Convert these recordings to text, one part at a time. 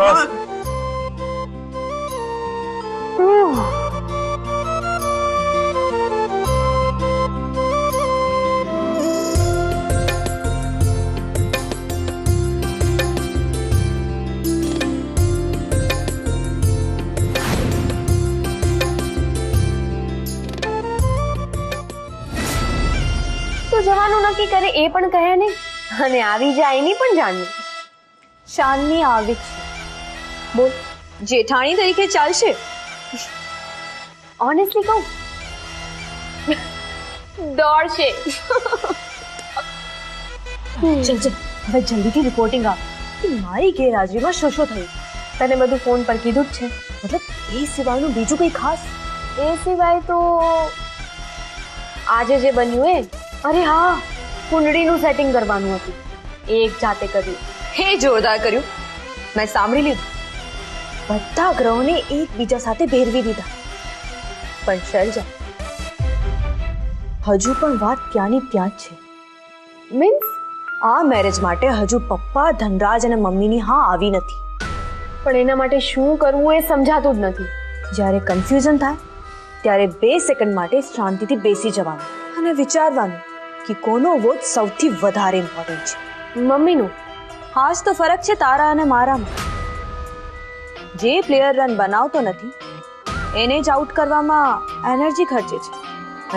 બસ જવાનું નક્કી કરે એ પણ કહે નહીં અને આવી જાય એની પણ જાણવી. શાનની આવી છે. બોલ, જેઠાણી તરીકે ચાલશે? ઓનેસ્ટલી કહું, દોડશે. ચલ ચલ, હવે જલ્દીથી રિપોર્ટિંગ આપ. મારી ગેરહાજરીમાં શું શું થયું? તને બધું ફોન પર કીધું જ છે. મતલબ એ સિવાયનું બીજું કંઈ ખાસ? એ સિવાય તો આજે જે બન્યું એ, અરે હા, કુંડળીનું સેટિંગ કરવાનું હતું, એક જાતે કર્યું. હે જોરદાર કર્યું. મેં સાંભળી લીધું. બધા ગ્રહોને એકબીજા સાથે ભેરવી દીધા. પણ શૈલજા, હજુ પણ વાત ત્યાંની ત્યાં જ છે. મીન્સ આ મેરેજ માટે હજુ પપ્પા, ધનરાજ અને મમ્મીની હા આવી નથી. પણ એના માટે શું કરવું એ સમજાતું જ નથી. જ્યારે કન્ફ્યુઝન થાય ત્યારે 2 સેકન્ડ માટે શાંતિથી બેસી જવાનું અને વિચારવાનું કે કોનો વોટ સૌથી વધારે ઇમ્પોર્ટન્ટ છે. મમ્મીનું. હા જ તો ફરક છે તારા અને મારામાં. જે પ્લેયર રન બનાવતો નથી એને જ આઉટ કરવામાં એનર્જી ખર્ચે છે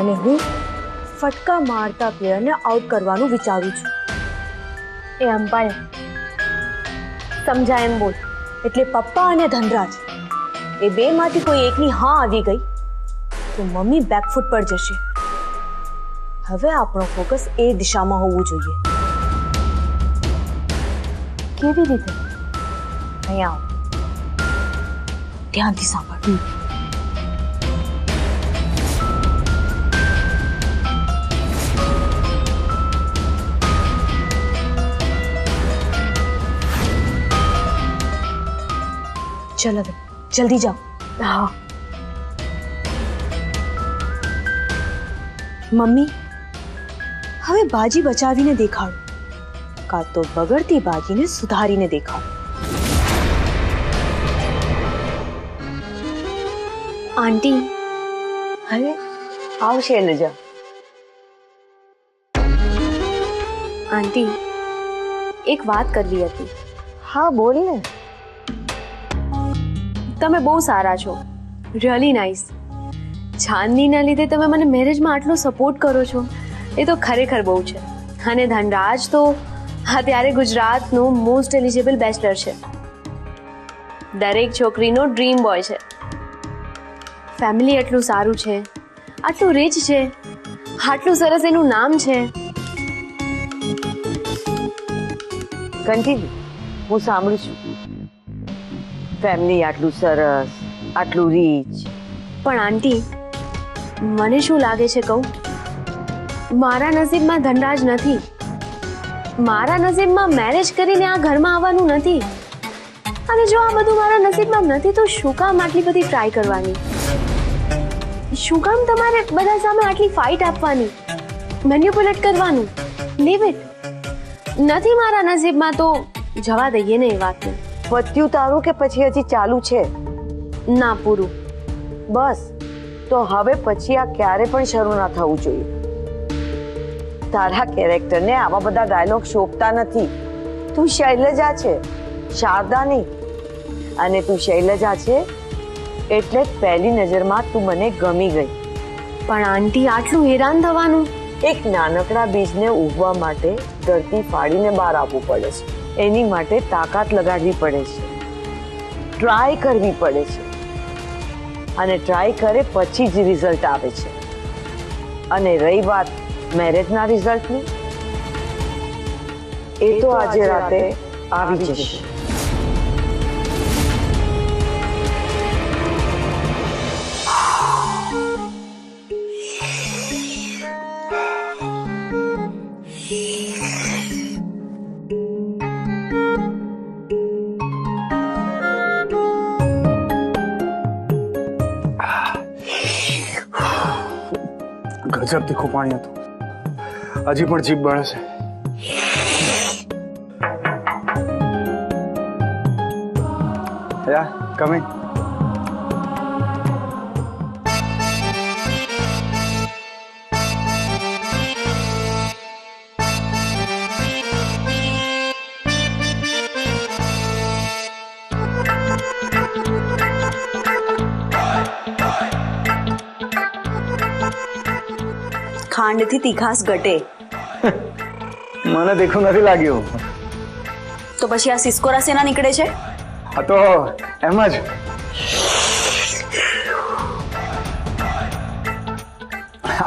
અને હું ફટકા મારતા પ્લેયરને આઉટ કરવાનું વિચારું છું. એ અમ્પાયર. સમજાય એમ બોલ. એટલે પપ્પા અને ધનરાજ એ બેમાંથી કોઈ એકની હા આવી ગઈ તો મમ્મી બેકફૂટ પર જશે. હવે આપણો ફોકસ એ દિશામાં હોવું જોઈએ. કેવી રીતે? અહીંયા આવો, ધ્યાનથી સાંભળ. ચલ હવે જલ્દી જાઓ. હા. મમ્મી, હવે બાજી બચાવીને દેખાડો, કાં તો બગડતી બાજીને સુધારીને દેખાડો. આંટી. હવે આવશે લજા. આંટી, એક વાત કરવી હતી. હા બોલ ને. તમે બહુ સારા છો, રિયલી નાઇસ. ચાંદનીના લીધે તમે મને મેરેજમાં આટલો સપોર્ટ કરો છો એ તો ખરેખર બહુ છે. અને ધનરાજ તો અત્યારે ગુજરાતનું મોસ્ટ એલિજિબલ બેચલર છે. દરેક છોકરીનો ડ્રીમ બોય છે. ફેમિલી એટલું સારું છે, આટલું રીચ છે, આટલું સરસ એનું નામ છે. કન્ટિન્યુ. હું સાંભળું છું. ફેમિલી આટલું સરસ, આટલું રીચ. પણ આંટી, મને શું લાગે છે કહું, મારા નસીબમાં ધનરાજ નથી. મારા નસીબમાં મેરેજ કરીને આ ઘરમાં આવવાનું નથી. અને જો આ બધું મારા નસીબમાં નથી તો શું કામ આટલી બધી ટ્રાય કરવાની? શું કામ તમારે બધા સામે આટલી ફાઇટ આપવાની, મેન્યુપ્યુલેટ કરવાનું? Leave it. નથી મારા નસીબમાં તો જવા દઈએ ને એ વાતને. પત્યું તારું કે પછી હજી ચાલુ છે? ના, પૂરું. બસ તો હવે પછી આ ક્યારે પણ શરૂ ના થવું જોઈએ. તારા કેરેક્ટરને આવા બધા ડાયલોગ શોભતા નથી. તું શૈલજા છે, શારદા નહીં. અને તું શૈલજા છે એટલે પહેલી નજરમાં તું મને ગમી ગઈ. પણ આંટી, આટલું હેરાન થવાનું? એક નાનકડા બીજને ઉગવા માટે ધરતી ફાડીને બહાર આવવું પડે છે. એની માટે તાકાત લગાડવી પડે છે, ટ્રાય કરવી પડે છે. અને ટ્રાય કરે પછી જ રિઝલ્ટ આવે છે. અને રહી વાત મેરેજના રિઝલ્ટની, એ તો આજે રાતે આવી જશે. ગજબ તીખું પાણી હતું. હજી પણ જીભ બળે છે. યા કમિંગ. ખાંડથી તીખાસ ઘટે મને દેખું નથી લાગ્યું. તો પછી આ સિસ્કોરા શેના નીકળે છે? આ તો એમ જ.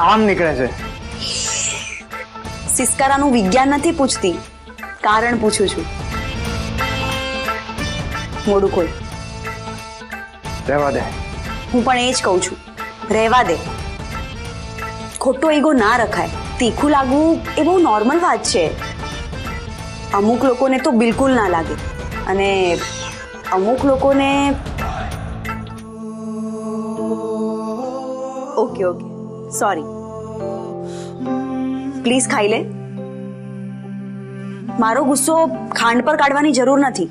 આમ નીકળે છે. સિસ્કારાનું વિજ્ઞાન નથી પૂછતી, કારણ પૂછું છું. મોડું ખોલ. રહેવા દે. હું પણ એ જ કહું છું, રહેવા દે. ખોટો ઈગો ના રખાય. તીખું લાગવું એ બહુ નોર્મલ વાત છે. અમુક લોકોને તો બિલકુલ ના લાગે અને અમુક લોકોને ઓકે ઓકે સોરી. પ્લીઝ ખાઈ લે. મારો ગુસ્સો ખાંડ પર કાઢવાની જરૂર નથી.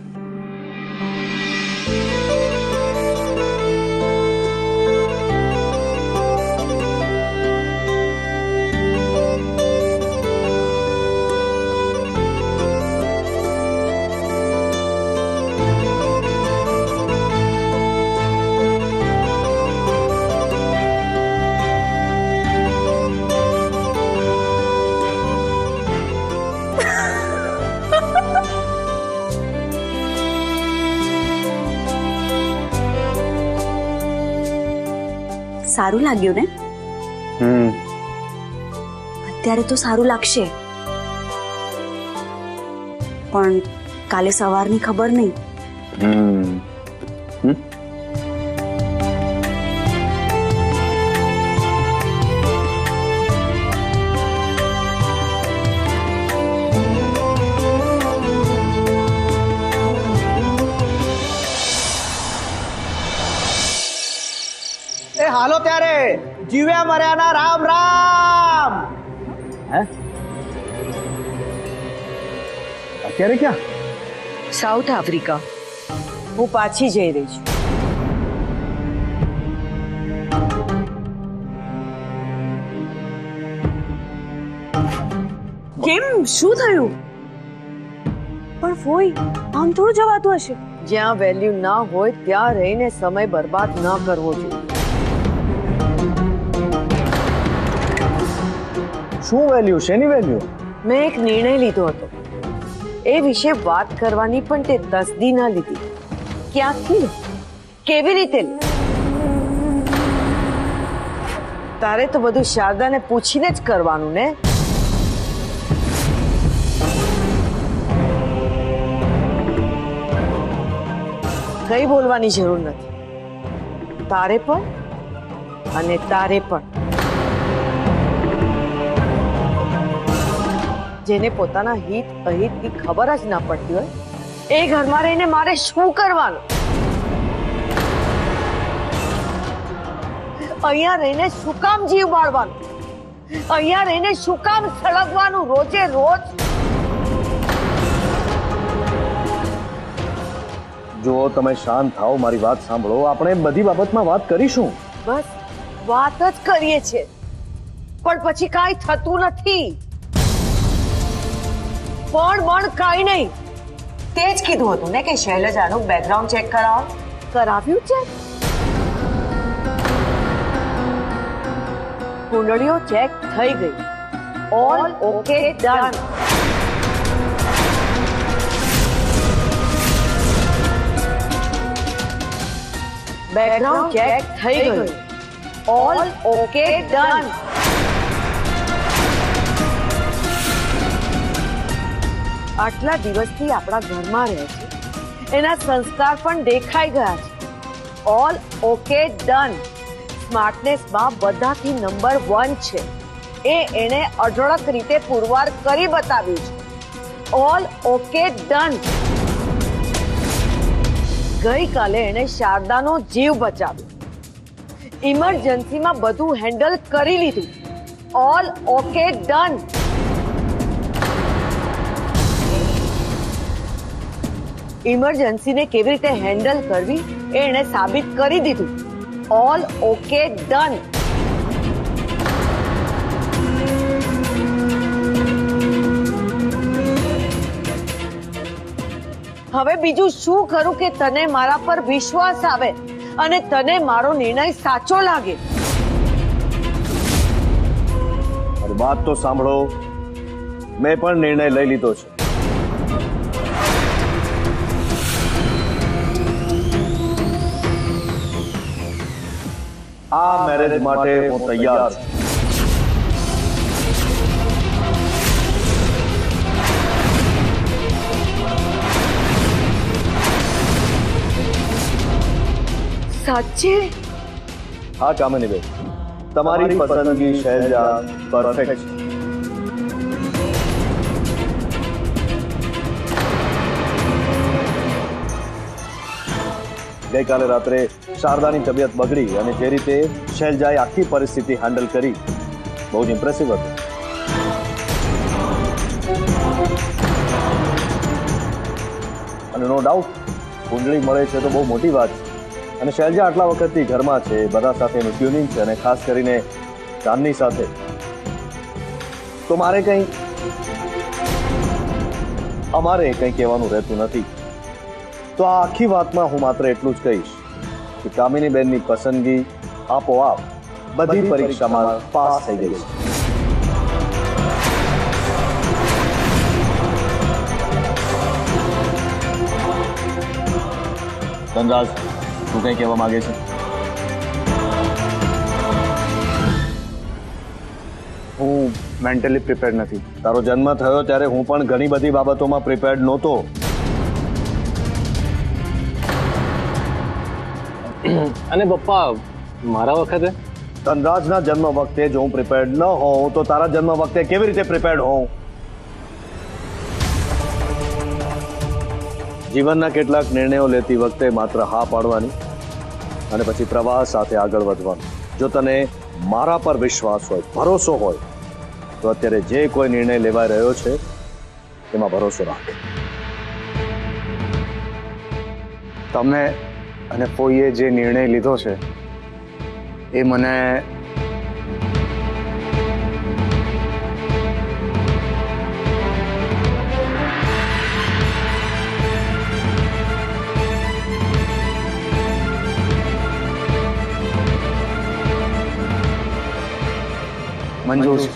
સારું લાગ્યું ને? અત્યારે તો સારું લાગશે, પણ કાલે સવારની ખબર નહીં. હાલો ત્યારે જીવ્યા મર્યાના રામ રામ. હે અત્યારે ક્યાં? South Africa. હું પાછી જઈ રહી છું. કેમ? શું થયું? પણ ફોઈ, આમ થોડું જવાતું હશે. જ્યાં વેલ્યુ ના હોય ત્યાં રહીને સમય બરબાદ ન કરવો જોઈએ. શું વેલ્યુ? શેની વેલ્યુ? મેં એક નિર્ણય લીધો હતો. એ વિશે વાત કરવાની પણ તે તસદી ના લીધી. ક્યાંથી? કેવી રીતે? તારે તો બધું શારદાને પૂછીને જ કરવાનું ને. કઈ બોલવાની જરૂર નથી. તારે પણ અને તારે પણ. જેને પોતાના હિત અહિતની ખબર જ ના પડતી હોય એ ઘરમાં રહીને મારે શું કરવાનું? અહીંયા રહીને શું કામ જીવ બાળવાનું? અહીંયા રહીને શું કામ સળગવાનું રોજે રોજ? જો તમે શાંત થાઓ, મારી વાત સાંભળો. આપણે બધી બાબતમાં વાત કરીશું. બસ વાત જ કરીએ છીએ, પણ પછી કાંઈ થતું નથી. પણ કાંઈ નહીં. તે જ કીધું હતું ને કે શૈલજાનું બેકગ્રાઉન્ડ ચેક કરાવો. કરાવ્યું છે. કુંડળીઓ ચેક થઈ ગઈ. All okay done. Background check થઈ ગયું. All okay done. આટલા દિવસથી આપણા ઘરમાં રહે છે, એના સંસ્કાર પણ દેખાઈ ગયા છે. All okay done. સ્માર્ટનેસમાં બધાથી નંબર 1 છે. એને અઢળક રીતે પુરવાર કરી બતાવ્યું છે. All okay done. ગઈકાલે એને શારદાનો જીવ બચાવ્યો. ઇમરજન્સીમાં બધું હેન્ડલ કરી લીધું. All okay done. ઇમરજન્સીને કેવી રીતે હેન્ડલ કરવી એ એણે સાબિત કરી દીધું. All okay, done. હવે બીજું શું કરું કે તને મારા પર વિશ્વાસ આવે અને તને મારો નિર્ણય સાચો લાગે? મારી વાત તો સાંભળો, મેં પણ નિર્ણય લઈ લીધો છે. આ મેરેજ માટે હું તૈયાર છું. સાચે? હા કામિનીબેન, તમારી પસંદગી શૈલજા પરફેક્ટ છે. ગઈકાલે રાત્રે શારદાની તબિયત બગડી અને જે રીતે શૈલજાએ આખી પરિસ્થિતિ હેન્ડલ કરી, બહુ જ ઇમ્પ્રેસિવ હતું. અને નો ડાઉટ કુંડળી મળે છે તો બહુ મોટી વાત છે. અને શૈલજા આટલા વખતથી ઘરમાં છે, બધા સાથેનું ટ્યુનિંગ છે, અને ખાસ કરીને ચાંદની સાથે, તો અમારે કંઈ કહેવાનું રહેતું નથી. તો આ આખી વાતમાં હું માત્ર એટલું જ કહીશ કે કામિનીબેનની પસંદગી આપોઆપ બધી પરીક્ષામાં પાસ થઈ ગઈ છે. ધનરાજ, તું કંઈ કહેવા માંગે છે? હું મેન્ટલી પ્રિપેર નથી. તારો જન્મ થયો ત્યારે હું પણ ઘણી બધી બાબતોમાં પ્રિપેર્ડ નહોતો. અને પપ્પા, મારા વખતે ધનરાજના જન્મ વખતે જો હું પ્રિપેર્ડ ન હોઉં તો તારા જન્મ વખતે કેવી રીતે પ્રિપેર્ડ હોઉં? જીવનના કેટલાક નિર્ણયો લેતી વખતે માત્ર હા પાડવાની અને પછી પ્રવાહ સાથે આગળ વધવાનું. જો તને મારા પર વિશ્વાસ હોય, ભરોસો હોય, તો અત્યારે જે કોઈ નિર્ણય લેવાઈ રહ્યો છે એમાં ભરોસો રાખ. તમે અને ફોઈએ જે નિર્ણય લીધો છે એ મને મંજૂર છે.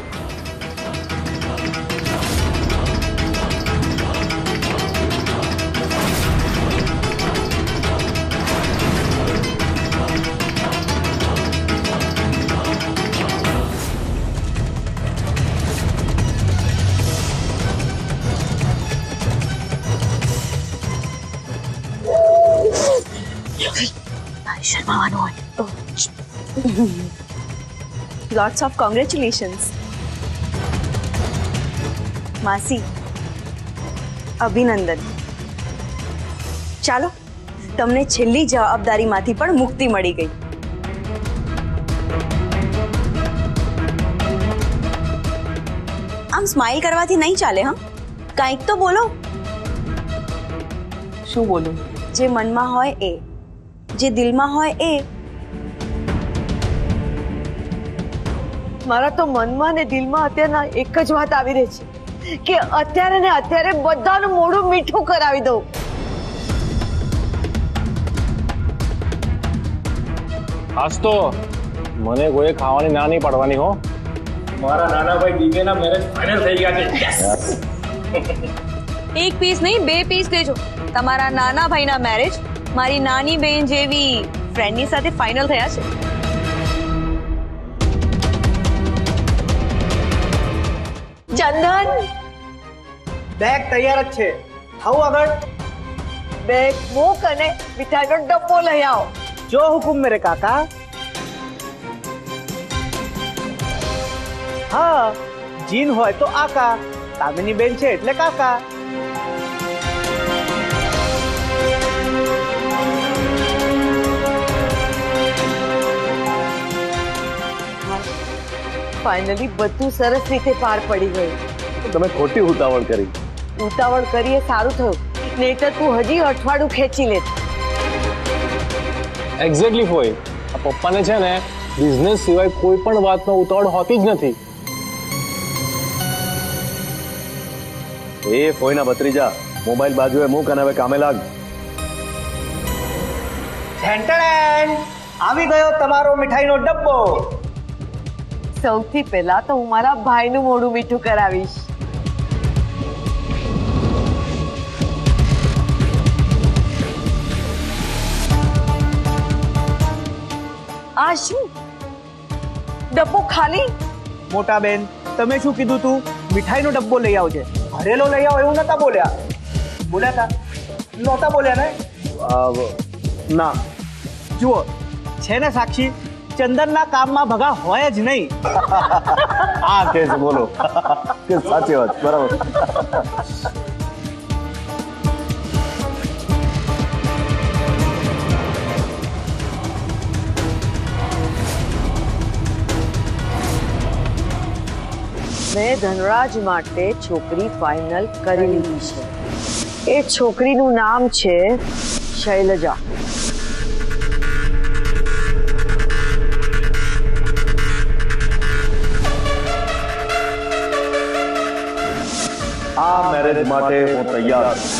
લોટ્સ ઓફ કોંગ્રેચ્યુલેશન્સ માસી, અભિનંદન. ચાલો, તમને છેલ્લી જવાબદારીમાંથી પણ મુક્તિ મળી ગઈ. આમ સ્માઈલ કરવાથી નહીં ચાલે. હા, કંઈક તો બોલો. શું બોલું? જે મનમાં હોય એ, જે દિલમાં હોય એ. મારા તો મનમાં ને દિલમાં અત્યારના એક જ વાત આવી રહી છે કે અત્યારે ને અત્યારે બધાનું મોઢું મીઠું કરાવી દઉં. આજ તો મને કોઈ ખાવાની ના નહીં પાડવાની હો. મારા નાના ભાઈ દિવ્યના મેરેજ ફાઇનલ થઈ ગયા છે. એક પીસ નહીં, 2 પીસ દેજો. તમારા નાના ભાઈના મેરેજ મારી નાની બહેન જેવી ફ્રેન્ડની સાથે ફાઇનલ થયા છે. ચંદન, બેગ તૈયાર જ છે. આવું આગળ. બેગ મૂક અને મીઠાઈનો ડબ્બો લઈ આવો. જો હુકુમ મેરે કાકા. હા, જીન હોય તો આકા, કામિની બેન છે એટલે કાકા. ફાઇનલી બધું સરસ રીતે પાર પડી ગયું. તમે ખોટી ઉતાવળ કરી. ઉતાવળ કરીએ સારું થયું નહીતર તું હજી અઠવાડિયું ખેંચી લેત. એક્ઝેક્ટલી ફોઈ, આ પપ્પાને છે ને બિઝનેસ સિવાય કોઈ પણ વાતનો ઉતાવળ હોતી જ નથી. એ ફોઈના ભત્રીજા, મોબાઈલ બાજુએ મૂક અને હવે કામે લાગ. આવી ગયો તમારો મીઠાઈનો ડબ્બો. સૌથી પહેલા તો હું મારા ભાઈનું મોઢું મીઠું કરાવીશ. આ શું? ડબ્બો ખાલી? મોટા બેન, તમે શું કીધું તું? મીઠાઈનો ડબ્બો લઈ આવજે. ભરેલો લઈ આવો એવું નતા બોલ્યા? બોલ્યા તા? નહોતા બોલ્યા ને? ના. જુઓ, છે ને સાક્ષી, ચંદનના કામમાં ભગા હોય જ નહીં. આ કે છે, બોલો. સાચી વાત, બરાબર. મેં ધનરાજ માટે છોકરી ફાઇનલ કરી લીધી છે. એ છોકરીનું નામ છે શૈલજા. આ મેરેજ માટે હું તૈયાર છું.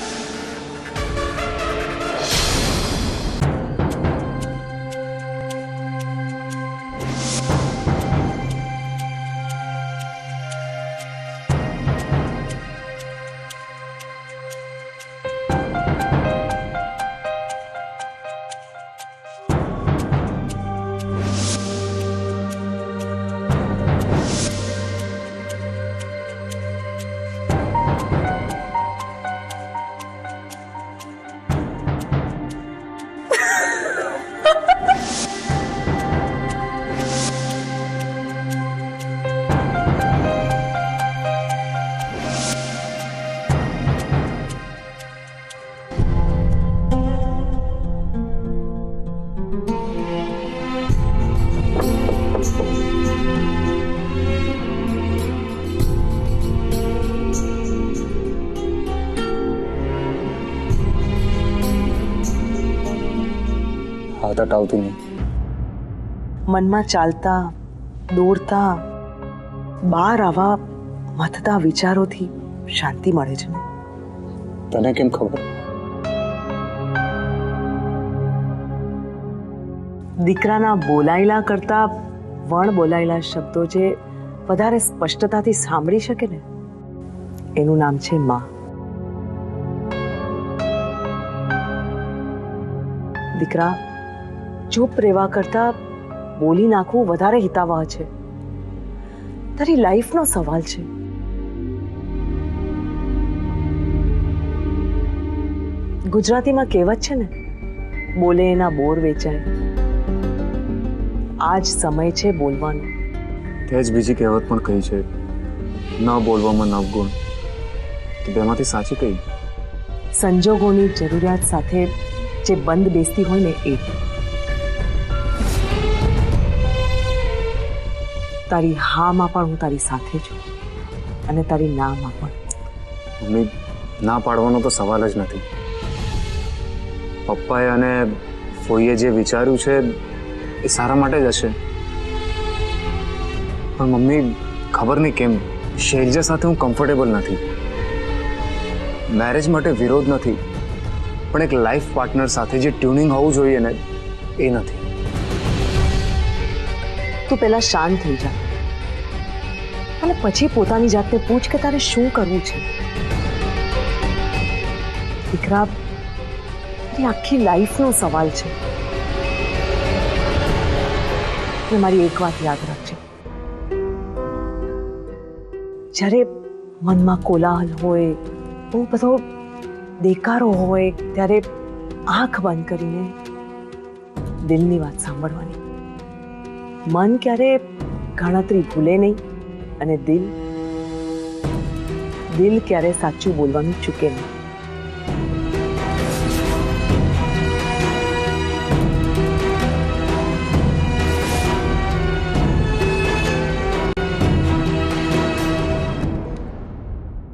આદત આવતી નહીં. મનમાં ચાલતા દોડતા બહાર આવા મથતા વિચારોથી શાંતિ મળે છે ને. તને કેમ ખબર? દીકરાના બોલાયેલા કરતા વણ બોલાયેલા શબ્દો જે વધારે સ્પષ્ટતાથી સાંભળી શકે ને, એનું નામ છે માં. દીકરા, ચૂપ રહેવા કરતા બોલી નાખવું વધારે હિતાવહ છે. તારી લાઈફનો સવાલ છે. ગુજરાતીમાં કહેવત છે ને, બોલે એના બોર વેચાય. આજ સમય છે બોલવાનો. તે જ બીજી કહેવત પણ કહી છે, ન બોલવામાં નવગુણ. તો બેમાંથી સાચી કઈ? સંજોગોની જરૂરિયાત સાથે જે બંધ બેસતી હોય ને એ. તારી હામાં પણ હું તારી સાથે છું અને તારી નામાં પણ. મમ્મી, ના પાડવાનો તો સવાલ જ નથી. પપ્પાએ અને ફોઈએ જે વિચાર્યું છે એ સારા માટે જ હશે. પણ મમ્મી, ખબર નહીં કેમ શૈલજા સાથે હું કમ્ફર્ટેબલ નથી. મેરેજ માટે વિરોધ નથી, પણ એક લાઈફ પાર્ટનર સાથે જે ટ્યુનિંગ હોવું જોઈએ ને, એ નથી. તું પહેલા શાંત થઈ જા અને પછી પોતાની જાતને પૂછ કે તારે શું કરવું છે. દીકરા, તારી આખી લાઈફનો સવાલ છે. અને મારી એક વાત યાદ રાખજે, જ્યારે મનમાં કોલાહલ હોય, બહુ બધો દેકારો હોય, ત્યારે આંખ બંધ કરીને દિલની વાત સાંભળવાની. મન ક્યારે ગણતરી ભૂલે નહીં અને દિલ ક્યારે સાચું બોલવાનું ચૂકે નહીં.